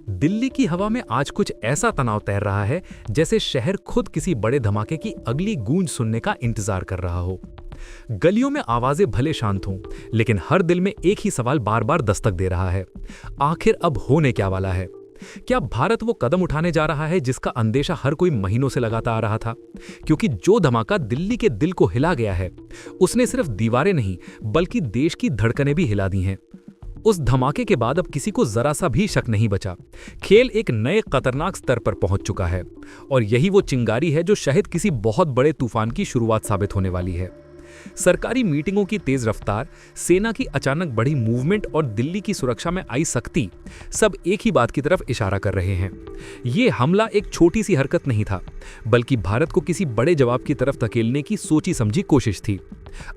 दिल्ली की हवा में आज कुछ ऐसा तनाव तैर रहा है जैसे शहर खुद किसी बड़े धमाके की अगली गूंज सुनने का इंतजार कर रहा हो। गलियों में आवाजें भले शांत हों, लेकिन हर दिल में एक ही सवाल बार बार दस्तक दे रहा है। आखिर अब होने क्या वाला है? क्या भारत वो कदम उठाने जा रहा है जिसका अंदेशा हर कोई महीनों से लगाता आ रहा था? क्योंकि जो धमाका दिल्ली के दिल को हिला गया है, उसने सिर्फ दीवारें नहीं बल्कि देश की धड़कनें भी हिला दी हैं। उस धमाके के बाद अब किसी को जरा सा भी शक नहीं बचा। खेल एक नए खतरनाक स्तर पर पहुंच चुका है और यही वो चिंगारी है जो शायद किसी बहुत बड़े तूफान की शुरुआत साबित होने वाली है। सरकारी मीटिंगों की तेज रफ्तार, सेना की अचानक बढ़ी मूवमेंट और दिल्ली की सुरक्षा में आई सख्ती, सब एक ही बात की तरफ इशारा कर रहे हैं। ये हमला एक छोटी सी हरकत नहीं था, बल्कि भारत को किसी बड़े जवाब की तरफ धकेलने की सोची समझी कोशिश थी।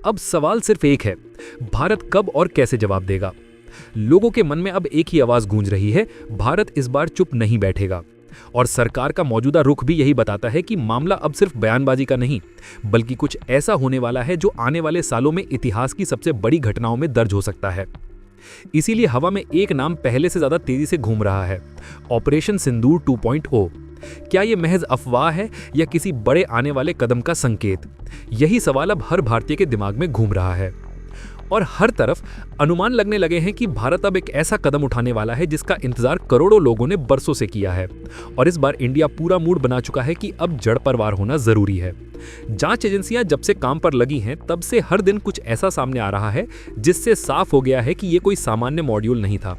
अब सवाल सिर्फ एक है, भारत कब और कैसे जवाब देगा? लोगों के मन में अब एक ही आवाज गूंज रही है, भारत इस बार चुप नहीं बैठेगा। और सरकार का मौजूदा रुख भी यही बताता है कि मामला अब सिर्फ बयानबाजी का नहीं, बल्कि कुछ ऐसा होने वाला है जो आने वाले सालों में इतिहास की सबसे बड़ी घटनाओं में दर्ज हो सकता है। इसीलिए हवा में एक नाम पहले से ज्यादा तेजी से घूम रहा है, ऑपरेशन सिंदूर 2.0। क्या यह महज अफवाह है या किसी बड़े आने वाले कदम का संकेत? यही सवाल अब हर भारतीय के दिमाग में घूम रहा है और हर तरफ अनुमान लगने लगे हैं कि भारत अब एक ऐसा कदम उठाने वाला है जिसका इंतजार करोड़ों लोगों ने बरसों से किया है। और इस बार इंडिया पूरा मूड बना चुका है कि अब जड़ पर वार होना जरूरी है। जांच एजेंसियां जब से काम पर लगी हैं, तब से हर दिन कुछ ऐसा सामने आ रहा है जिससे साफ हो गया है कि ये कोई सामान्य मॉड्यूल नहीं था,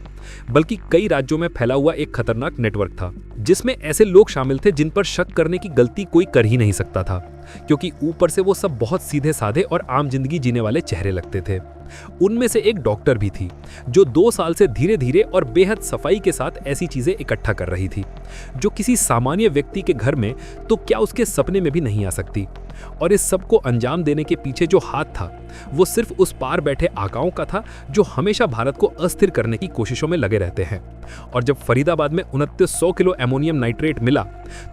बल्कि कई राज्यों में फैला हुआ एक खतरनाक नेटवर्क था, जिसमें ऐसे लोग शामिल थे जिन पर शक करने की गलती कोई कर ही नहीं सकता था, क्योंकि ऊपर से वो सब बहुत सीधे साधे और आम जिंदगी जीने वाले चेहरे लगते थे। उनमें से एक डॉक्टर भी थी जो 2 साल से धीरे धीरे और बेहद सफाई के साथ ऐसी चीजें इकट्ठा कर रही थी जो किसी सामान्य व्यक्ति के घर में तो क्या उसके सपने में भी नहीं आ सकती। और इस सब को अंजाम देने के पीछे जो हाथ था, वो सिर्फ उस पार बैठे आकाओं का था जो हमेशा भारत को अस्थिर करने की कोशिशों में लगे रहते हैं। और जब फरीदाबाद में 2900 किलो अमोनियम नाइट्रेट मिला,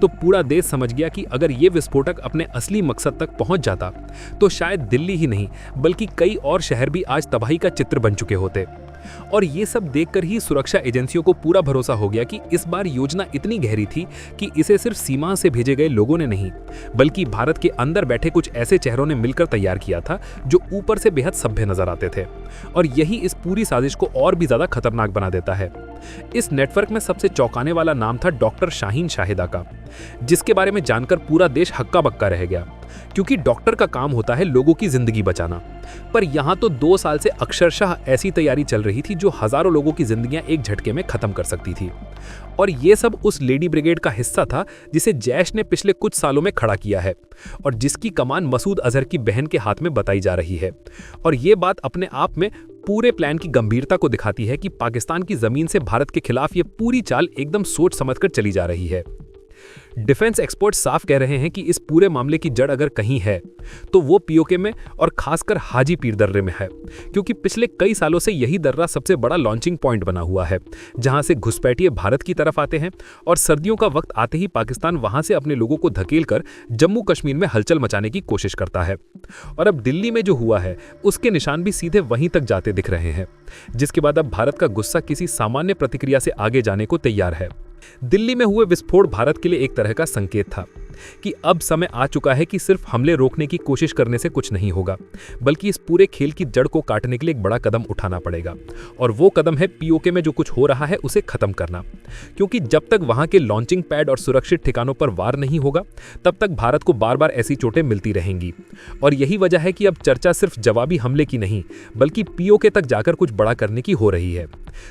तो पूरा देश समझ गया कि अगर ये विस्फोटक अपने असली मकसद तक पहुंच जाता तो शायद दिल्ली ही नहीं बल्कि कई और शहर भी आज तबाही का चित्र बन चुके होते। और ये सब देखकर ही सुरक्षा एजेंसियों को पूरा भरोसा हो गया कि इस बार योजना इतनी गहरी थी कि इसे सिर्फ सीमा से भेजे गए लोगों ने नहीं, बल्कि भारत के अंदर बैठे कुछ ऐसे चेहरों ने मिलकर तैयार किया था जो ऊपर से बेहद सभ्य नजर आते थे। और यही इस पूरी साजिश को और भी ज्यादा खतरनाक बना देता है। इस नेटवर्क में सबसे चौंकाने वाला नाम था डॉक्टर शाहीन शाहिदा का, जिसके बारे में जानकर पूरा देश हक्का बक्का रह गया, क्योंकि डॉक्टर का काम होता है लोगों की जिंदगी बचाना। पर यहां तो 2 साल से अक्षरशः ऐसी तैयारी चल रही थी जो हजारों लोगों की जिंदगियां एक झटके में खत्म कर सकती थी। और ये सब उस लेडी ब्रिगेड का हिस्सा था जिसे जैश ने पिछले कुछ सालों में खड़ा किया है और जिसकी कमान मसूद अजहर की बहन के हाथ में बताई जा रही है। और ये बात अपने आप में पूरे प्लान की गंभीरता को दिखाती है कि पाकिस्तान की जमीन से भारत के खिलाफ ये पूरी चाल एकदम सोच समझकर चली जा रही है। डिफेंस एक्सपर्ट साफ कह रहे हैं कि इस पूरे मामले की जड़ अगर कहीं है तो वो पीओके में और खासकर हाजी पीर दर्रे में है, क्योंकि पिछले कई सालों से यही दर्रा सबसे बड़ा लॉन्चिंग पॉइंट बना हुआ है, जहां से घुसपैठिए भारत की तरफ आते हैं और सर्दियों का वक्त आते ही पाकिस्तान वहां से अपने लोगों को धकेलकर जम्मू कश्मीर में हलचल मचाने की कोशिश करता है। और अब दिल्ली में जो हुआ है उसके निशान भी सीधे वहीं तक जाते दिख रहे हैं, जिसके बाद अब भारत का गुस्सा किसी सामान्य प्रतिक्रिया से आगे जाने को तैयार है। दिल्ली में हुए विस्फोट भारत के लिए एक तरह का संकेत था कि अब समय आ चुका है कि सिर्फ हमले रोकने की कोशिश करने से कुछ नहीं होगा, बल्कि इस पूरे खेल की जड़ को काटने के लिए एक बड़ा कदम उठाना पड़ेगा। और वो कदम है पीओके में जो कुछ हो रहा है उसे खत्म करना, क्योंकि जब तक वहां के लॉन्चिंग पैड और सुरक्षित ठिकानों पर वार नहीं होगा, तब तक भारत को बार बार ऐसी चोटें मिलती रहेंगी। और यही वजह है कि अब चर्चा सिर्फ जवाबी हमले की नहीं, बल्कि पीओके तक जाकर कुछ बड़ा करने की हो रही है।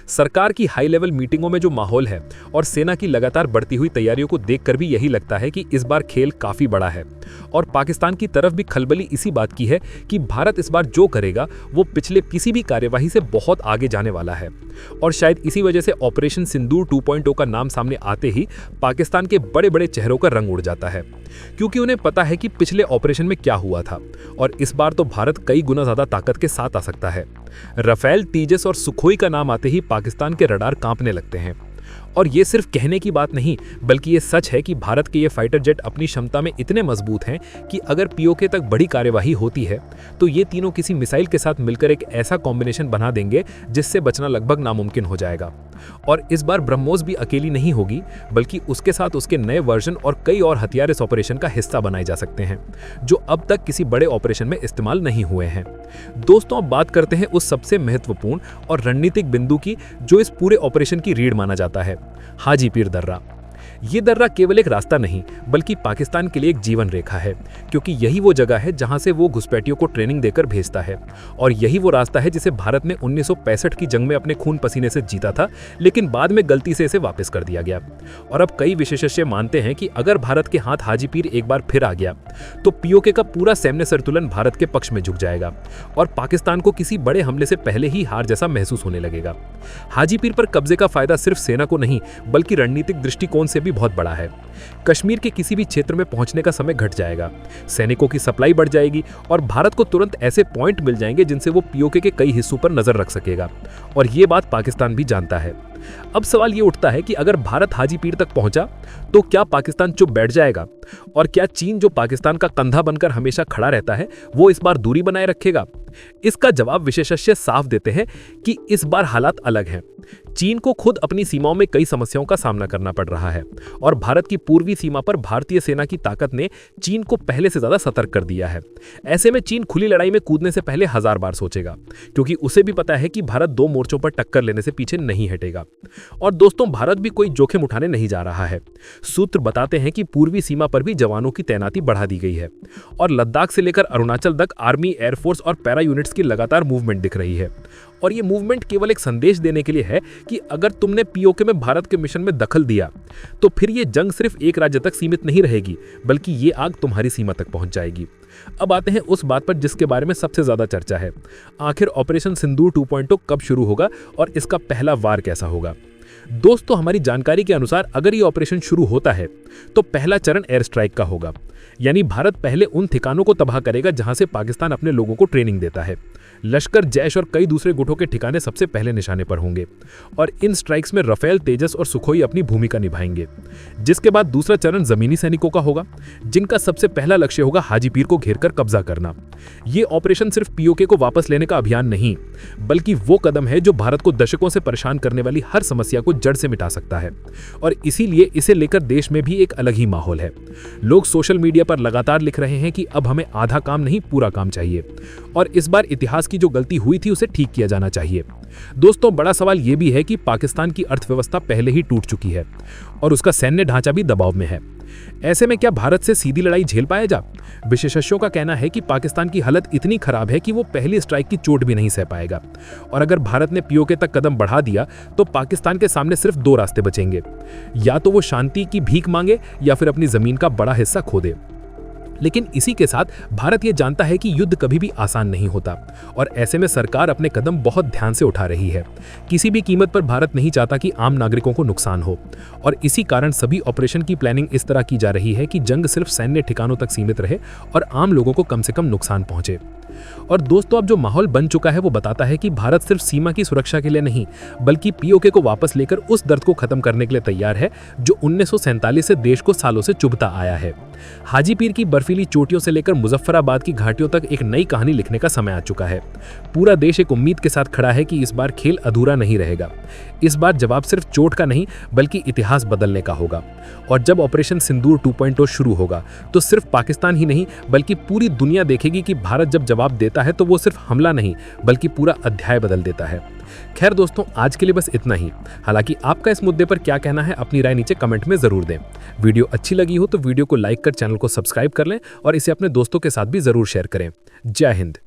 सरकार की हाई लेवल मीटिंगों में जो माहौल है और सेना की लगातार बढ़ती हुई तैयारियों को देखकर भी यही लगता है कि इस बार खेल काफी बड़ा है। और पाकिस्तान की तरफ भी खलबली इसी बात की है कि भारत इस बार जो करेगा वो पिछले किसी भी कार्यवाही से बहुत आगे जाने वाला है। और शायद इसी वजह से ऑपरेशन सिंदूर 2.0 का नाम सामने आते ही पाकिस्तान के बड़े बड़े चेहरों का रंग उड़ जाता है, क्योंकि उन्हें पता है कि पिछले ऑपरेशन में क्या हुआ था और इस बार तो भारत कई गुना ज्यादा ताकत के साथ आ सकता है। राफेल, तेजस और सुखोई का नाम आते ही पाकिस्तान के रडार कांपने लगते हैं। और ये सिर्फ कहने की बात नहीं, बल्कि ये सच है कि भारत के ये फाइटर जेट अपनी क्षमता में इतने मजबूत हैं कि अगर पीओके तक बड़ी कार्यवाही होती है तो ये तीनों किसी मिसाइल के साथ मिलकर एक ऐसा कॉम्बिनेशन बना देंगे जिससे बचना लगभग नामुमकिन हो जाएगा। और इस बार ब्रह्मोस भी अकेली नहीं होगी, बल्कि उसके साथ उसके नए वर्जन और कई और हथियार इस ऑपरेशन का हिस्सा बनाए जा सकते हैं, जो अब तक किसी बड़े ऑपरेशन में इस्तेमाल नहीं हुए हैं। दोस्तों, अब बात करते हैं उस सबसे महत्वपूर्ण और रणनीतिक बिंदु की जो इस पूरे ऑपरेशन की रीढ़ माना जाता है, हाजीपीर दर्रा। ये दर्रा केवल एक रास्ता नहीं, बल्कि पाकिस्तान के लिए एक जीवन रेखा है, क्योंकि यही वो जगह है जहां से वो घुसपैठियों को ट्रेनिंग देकर भेजता है। और यही वो रास्ता है जिसे भारत ने 1965 की जंग में अपने खून पसीने से जीता था, लेकिन बाद में गलती से इसे वापस कर दिया गया। और अब कई विशेषज्ञ मानते हैं कि अगर भारत के हाथ हाजीपीर एक बार फिर आ गया तो पीओके का पूरा सैन्य संतुलन भारत के पक्ष में झुक जाएगा और पाकिस्तान को किसी बड़े हमले से पहले ही हार जैसा महसूस होने लगेगा। हाजीपीर पर कब्जे का फायदा सिर्फ सेना को नहीं, बल्कि रणनीतिक दृष्टिकोण से भी बहुत बड़ा है। कश्मीर के किसी भी क्षेत्र में पहुंचने का समय घट जाएगा, सैनिकों की सप्लाई बढ़ जाएगी और भारत को तुरंत ऐसे पॉइंट मिल जाएंगे जिनसे वो पीओके के कई हिस्सों पर नजर रख सकेगा। और ये बात पाकिस्तान भी जानता है। अब सवाल ये उठता है कि अगर भारत हाजीपीर तक पहुंचा तो क्या पाकिस्तान चुप बैठ जाएगा? और क्या चीन, जो पाकिस्तान का कंधा बनकर हमेशा खड़ा रहता है, वो इस बार दूरी बनाए रखेगा? इसका जवाब विशेषज्ञ साफ देते हैं कि इस बार हालात अलग हैं। चीन को खुद अपनी सीमाओं में कई समस्याओं का सामना करना पड़ रहा है और भारत की पूर्वी सीमा पर भारतीय सेना की ताकत ने चीन को पहले से ज्यादा सतर्क कर दिया है। ऐसे में चीन खुली लड़ाई में कूदने से पहले 1000 बार सोचेगा, क्योंकि उसे भी पता है कि भारत 2 मोर्चों पर टक्कर लेने से पीछे नहीं हटेगा। और दोस्तों, भारत भी कोई जोखिम उठाने नहीं जा रहा है। सूत्र बताते हैं कि पूर्वी सीमा पर भी जवानों की तैनाती बढ़ा दी गई है और लद्दाख से लेकर अरुणाचल तक आर्मी, एयरफोर्स और पैरा यूनिट्स की लगातार मूवमेंट दिख रही है। और ये मूवमेंट केवल एक संदेश देने के लिए है कि अगर तुमने पीओके में भारत के मिशन में दखल दिया तो फिर ये जंग सिर्फ एक राज्य तक सीमित नहीं रहेगी, बल्कि ये आग तुम्हारी सीमा तक पहुंच जाएगी। अब आते हैं उस बात पर जिसके बारे में सबसे ज्यादा चर्चा है। आखिर ऑपरेशन सिंदूर 2.0 कब शुरू होगा और इसका पहला वार कैसा होगा? दोस्तों, हमारी जानकारी के अनुसार अगर ये ऑपरेशन शुरू होता है तो पहला चरण एयर स्ट्राइक का होगा, यानी भारत पहले उन ठिकानों को तबाह करेगा जहां से पाकिस्तान अपने लोगों को ट्रेनिंग देता है। लश्कर, जैश और कई दूसरे गुटों के ठिकाने सबसे पहले निशाने पर होंगे और इन स्ट्राइक्स में राफेल, तेजस और सुखोई अपनी भूमिका निभाएंगे। जिसके बाद दूसरा चरण जमीनी सैनिकों का होगा, जिनका सबसे पहला लक्ष्य होगा हाजीपीर को घेरकर कब्जा करना। ये ऑपरेशन सिर्फ पीओके को वापस लेने का अभियान नहीं, बल्कि वो कदम है जो भारत को दशकों से परेशान करने वाली हर समस्या को जड़ से मिटा सकता है। और इसीलिए इसे लेकर देश में भी एक अलग ही माहौल है। लोग सोशल मीडिया पर लगातार लिख रहे हैं कि अब हमें आधा काम नहीं, पूरा काम चाहिए और इस बार इतिहास की जो गलती हुई थी उसे ठीक किया जाना चाहिए। दोस्तों, बड़ा सवाल यह भी है कि पाकिस्तान की अर्थव्यवस्था पहले ही टूट चुकी है और उसका सैन्य ढांचा भी दबाव में है। ऐसे में क्या भारत से सीधी लड़ाई झेल पाएगा? विशेषज्ञों का कहना है कि पाकिस्तान की हालत इतनी खराब है कि वो पहली स्ट्राइक की चोट भी नहीं सह पाएगा। और अगर भारत ने पीओके तक कदम बढ़ा दिया तो पाकिस्तान के सामने सिर्फ 2 रास्ते बचेंगे, या तो वो शांति की भीख मांगे या फिर अपनी जमीन का बड़ा हिस्सा खो दे। लेकिन इसी के साथ भारत ये जानता है कि युद्ध कभी भी आसान नहीं होता और ऐसे में सरकार अपने कदम बहुत ध्यान से उठा रही है। किसी भी कीमत पर भारत नहीं चाहता कि आम नागरिकों को नुकसान हो और इसी कारण सभी ऑपरेशन की प्लानिंग इस तरह की जा रही है कि जंग सिर्फ सैन्य ठिकानों तक सीमित रहे और आम लोगों को कम से कम नुकसान पहुंचे। और दोस्तों, अब जो माहौल बन चुका है वो बताता है कि भारत सिर्फ सीमा की सुरक्षा के लिए नहीं, बल्कि पीओके को वापस लेकर उस दर्द को खत्म करने के लिए तैयार है जो 1947 से देश को सालों से चुभता आया है। हाजीपीर की बर्फीली चोटियों से लेकर मुजफ्फराबाद की घाटियों तक एक नई कहानी लिखने का समय आ चुका है। पूरा देश एक उम्मीद के साथ खड़ा है कि इस बार खेल अधूरा नहीं रहेगा। इस बार जवाब सिर्फ चोट का नहीं, बल्कि इतिहास बदलने का होगा। और जब ऑपरेशन सिंदूर 2.0 शुरू होगा तो सिर्फ पाकिस्तान ही नहीं, बल्कि पूरी दुनिया देखेगी कि भारत जब जवाब देता है तो वो सिर्फ हमला नहीं, बल्कि पूरा अध्याय बदल देता है। खैर दोस्तों, आज के लिए बस इतना ही। हालांकि आपका इस मुद्दे पर क्या कहना है, अपनी राय नीचे कमेंट में जरूर दें। वीडियो अच्छी लगी हो तो वीडियो को लाइक कर चैनल को सब्सक्राइब कर लें और इसे अपने दोस्तों के साथ भी जरूर शेयर करें। जय हिंद।